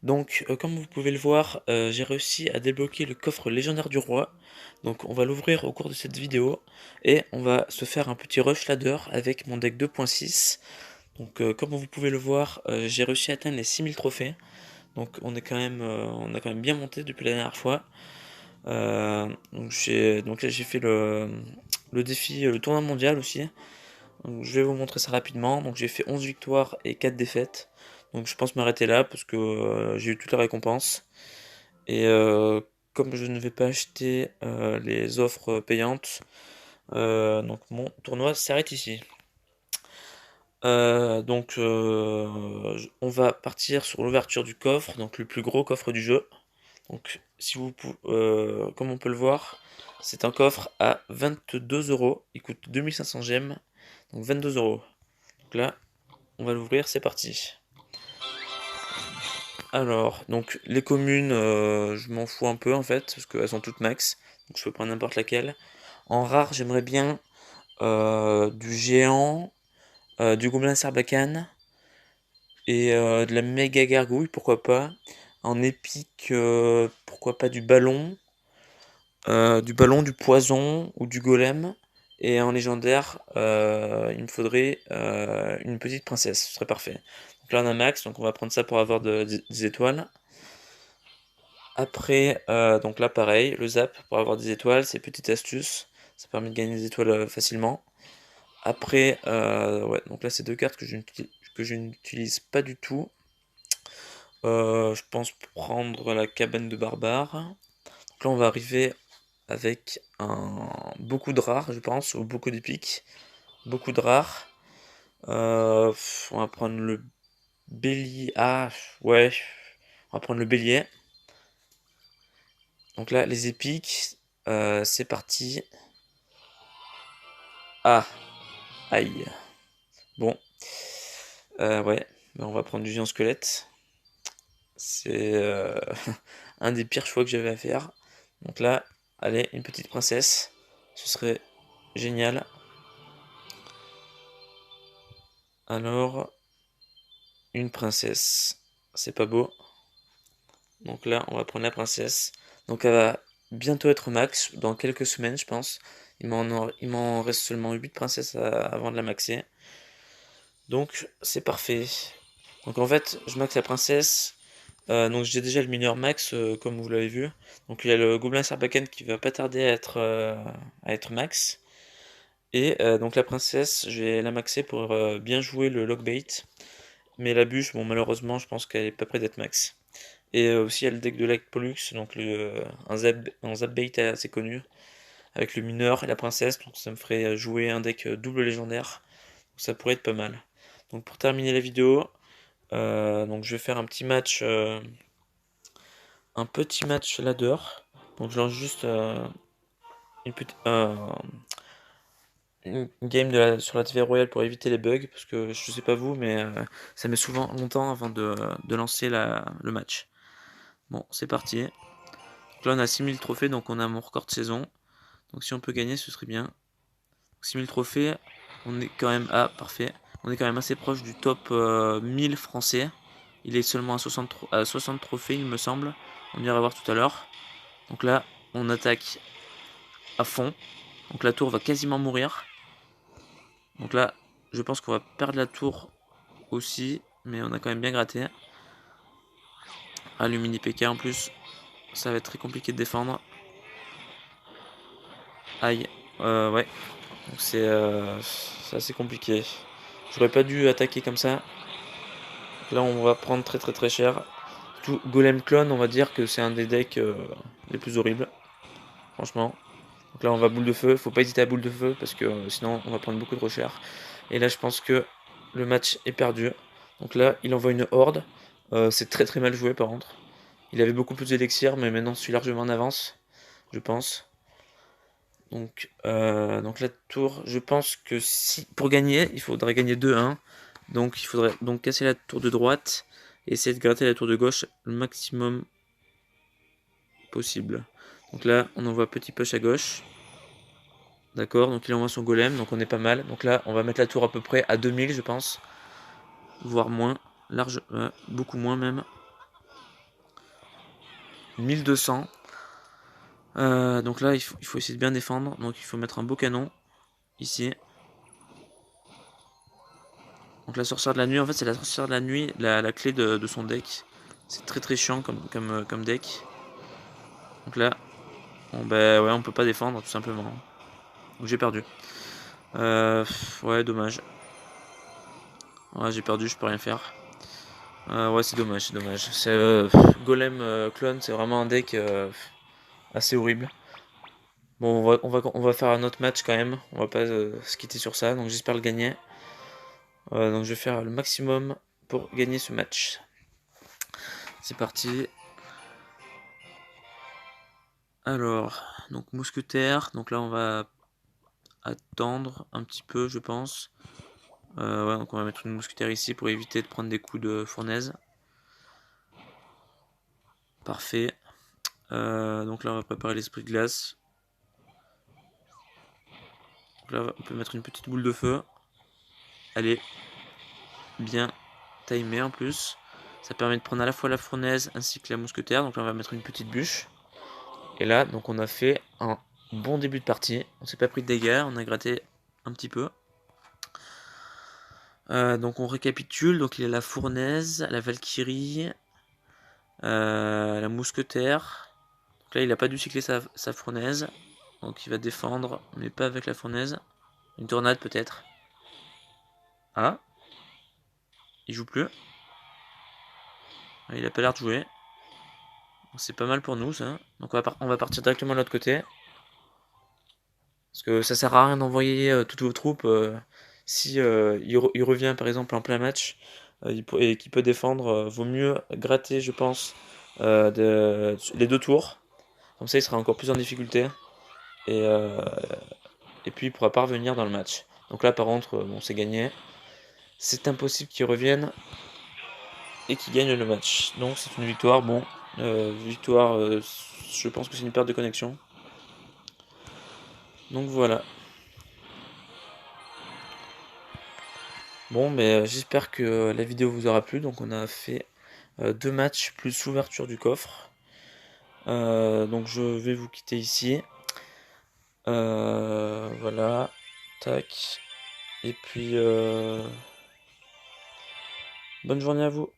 Donc, comme vous pouvez le voir, j'ai réussi à débloquer le coffre légendaire du roi. Donc, on va l'ouvrir au cours de cette vidéo et on va se faire un petit rush ladder avec mon deck 2.6. Donc, comme vous pouvez le voir, j'ai réussi à atteindre les 6000 trophées. Donc, on a quand même bien monté depuis la dernière fois. Donc là, j'ai fait le défi, le tournoi mondial aussi. Donc, je vais vous montrer ça rapidement. Donc, j'ai fait 11 victoires et 4 défaites. Donc, je pense m'arrêter là parce que j'ai eu toutes les récompenses. Et comme je ne vais pas acheter les offres payantes, donc mon tournoi s'arrête ici. On va partir sur l'ouverture du coffre, donc le plus gros coffre du jeu. Donc, si vous comme on peut le voir, c'est un coffre à 22 euros. Il coûte 2500 gemmes, donc 22 euros. Donc là, on va l'ouvrir, c'est parti. Alors, donc les communes, je m'en fous un peu en fait, parce qu'elles sont toutes max, donc je peux prendre n'importe laquelle. En rare, j'aimerais bien du géant, du gobelin sarbacane et de la méga gargouille, pourquoi pas. En épique, pourquoi pas du ballon, du poison ou du golem. Et en légendaire, il me faudrait une petite princesse, ce serait parfait. Donc là on a max, donc on va prendre ça pour avoir des étoiles. Après, donc là pareil, le zap pour avoir des étoiles, c'est petite astuce, ça permet de gagner des étoiles facilement. Après, ouais, donc là c'est deux cartes que je n'utilise pas du tout. Je pense prendre la cabane de barbare. Donc là on va arriver avec beaucoup de rares, je pense, ou beaucoup d'épiques. Beaucoup de rares. On va prendre le bélier. Ah, ouais, on va prendre le bélier. Donc là, les épiques, c'est parti. Ah, aïe. Bon, ouais, ben, on va prendre du géant squelette. C'est un des pires choix que j'avais à faire. Donc là, allez, une petite princesse. Ce serait génial. Alors, une princesse. C'est pas beau. Donc là, on va prendre la princesse. Donc elle va bientôt être max, dans quelques semaines, je pense. Il m'en reste seulement 8 princesses avant de la maxer. Donc c'est parfait. Donc en fait, je max la princesse. Donc j'ai déjà le mineur max, comme vous l'avez vu. Donc il y a le gobelin sarbacane qui va pas tarder à être max. Et donc la princesse, je vais la maxer pour bien jouer le lockbait. Mais la bûche, bon malheureusement, je pense qu'elle est pas près d'être max. Et aussi, il y a le deck de Light Pollux, donc un zap bait assez connu, avec le mineur et la princesse, donc ça me ferait jouer un deck double légendaire, donc ça pourrait être pas mal. Donc pour terminer la vidéo, donc je vais faire un petit match ladder. Donc je lance juste une, petite, une game sur la TV Royale pour éviter les bugs, parce que je sais pas vous, mais ça met souvent longtemps avant de lancer le match. Bon, c'est parti. Donc là, on a 6000 trophées, donc on a mon record de saison. Donc si on peut gagner, ce serait bien. 6000 trophées, on est quand même... Ah, parfait. On est quand même assez proche du top 1000 français. Il est seulement à 60 trophées, il me semble. On ira voir tout à l'heure. Donc là, on attaque à fond. Donc la tour va quasiment mourir. Donc là, je pense qu'on va perdre la tour aussi. Mais on a quand même bien gratté. Ah, le mini PK en plus, ça va être très compliqué de défendre. Aïe. Ouais. Donc c'est assez compliqué. J'aurais pas dû attaquer comme ça. Là, on va prendre très très très cher. Tout Golem Clone, on va dire que c'est un des decks les plus horribles. Franchement. Donc là, on va boule de feu. Faut pas hésiter à boule de feu parce que sinon, on va prendre beaucoup trop cher. Et là, je pense que le match est perdu. Donc là, il envoie une horde. C'est très très mal joué par contre. Il avait beaucoup plus d'élixir, mais maintenant, je suis largement en avance. Je pense. Donc la tour, je pense que si pour gagner, il faudrait gagner 2-1. Donc il faudrait donc casser la tour de droite et essayer de gratter la tour de gauche le maximum possible. Donc là, on envoie petit push à gauche. D'accord, donc il envoie son golem, donc on est pas mal. Donc là, on va mettre la tour à peu près à 2000, je pense. Voire moins, large, beaucoup moins même. 1200. Donc là, il faut essayer de bien défendre. Donc il faut mettre un beau canon ici. Donc la sorcière de la nuit, en fait, c'est la sorcière de la nuit, la clé de son deck. C'est très très chiant comme deck. Donc là, bon, bah ouais, on peut pas défendre tout simplement. Donc j'ai perdu. Ouais, dommage. Ouais, j'ai perdu, je peux rien faire. Ouais, c'est dommage, c'est dommage. Golem clone, c'est vraiment un deck assez horrible. Bon, on va faire un autre match quand même. On va pas se quitter sur ça. Donc j'espère le gagner. Donc je vais faire le maximum pour gagner ce match. C'est parti. Alors, donc mousquetaire. Donc là, on va attendre un petit peu, je pense. Ouais, donc on va mettre une mousquetaire ici pour éviter de prendre des coups de fournaise. Parfait. Donc là, on va préparer l'esprit de glace. Donc là, on peut mettre une petite boule de feu. Allez, bien timé en plus. Ça permet de prendre à la fois la fournaise ainsi que la mousquetaire. Donc là, on va mettre une petite bûche. Et là, donc on a fait un bon début de partie. On s'est pas pris de dégâts, on a gratté un petit peu. Donc on récapitule. Donc il y a la fournaise, la valkyrie, la mousquetaire. Donc là, il a pas dû cycler sa fournaise. Donc il va défendre, mais pas avec la fournaise. Une tornade peut-être. Ah, il joue plus. Il a pas l'air de jouer. C'est pas mal pour nous ça. Donc on va partir directement de l'autre côté. Parce que ça sert à rien d'envoyer toutes vos troupes si il revient par exemple en plein match et qu'il peut défendre. Vaut mieux gratter, je pense, les deux tours. Comme ça, il sera encore plus en difficulté. Et, euh, et puis, il pourra pas revenir dans le match. Donc là, par contre, bon, c'est gagné. C'est impossible qu'il revienne et qu'il gagne le match. Donc c'est une victoire. Bon, victoire, je pense que c'est une perte de connexion. Donc voilà. Bon, mais j'espère que la vidéo vous aura plu. Donc on a fait deux matchs plus l'ouverture du coffre. Donc je vais vous quitter ici. Voilà. Tac. Et puis bonne journée à vous.